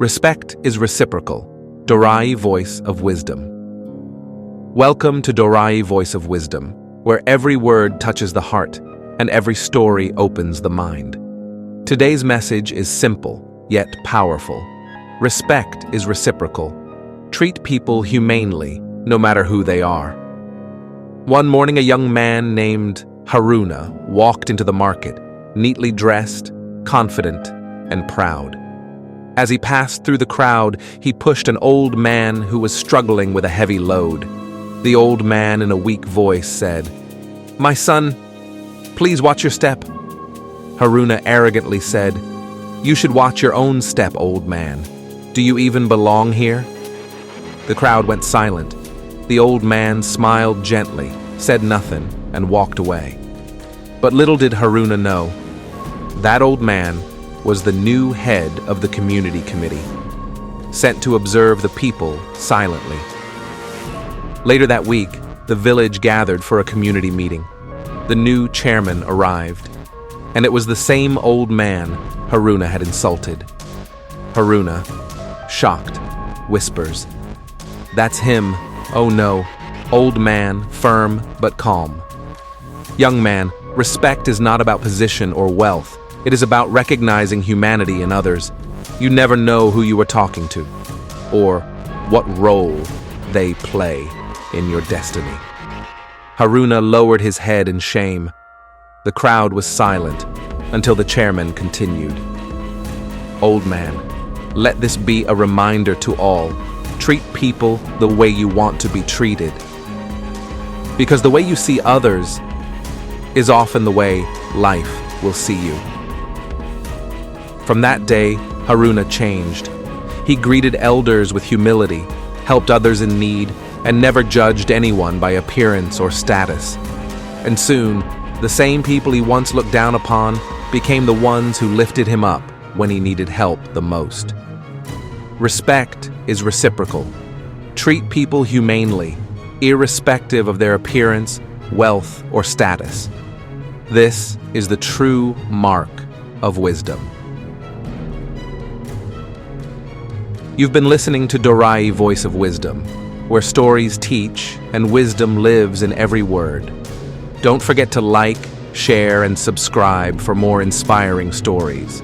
Respect is reciprocal. Dorayi Voice of Wisdom. Welcome to Dorayi Voice of Wisdom, where every word touches the heart and every story opens the mind. Today's message is simple, yet powerful. Respect is reciprocal. Treat people humanely, no matter who they are. One morning, a young man named Haruna walked into the market, neatly dressed, confident, and proud. As he passed through the crowd, he pushed an old man who was struggling with a heavy load. The old man, in a weak voice, said, "My son, please watch your step." Haruna arrogantly said, "You should watch your own step, old man. Do you even belong here?" The crowd went silent. The old man smiled gently, said nothing, and walked away. But little did Haruna know, that old man was the new head of the community committee, sent to observe the people silently. Later that week, the village gathered for a community meeting. The new chairman arrived, and it was the same old man Haruna had insulted. Haruna, shocked, whispers, "That's him. Oh no." Old man, firm but calm. "Young man, respect is not about position or wealth. It is about recognizing humanity in others. You never know who you are talking to, or what role they play in your destiny." Haruna lowered his head in shame. The crowd was silent until the chairman continued. "Old man, let this be a reminder to all. Treat people the way you want to be treated. Because the way you see others is often the way life will see you." From that day, Haruna changed. He greeted elders with humility, helped others in need, and never judged anyone by appearance or status. And soon, the same people he once looked down upon became the ones who lifted him up when he needed help the most. Respect is reciprocal. Treat people humanely, irrespective of their appearance, wealth, or status. This is the true mark of wisdom. You've been listening to Dorayi Voice of Wisdom, where stories teach and wisdom lives in every word. Don't forget to like, share, and subscribe for more inspiring stories.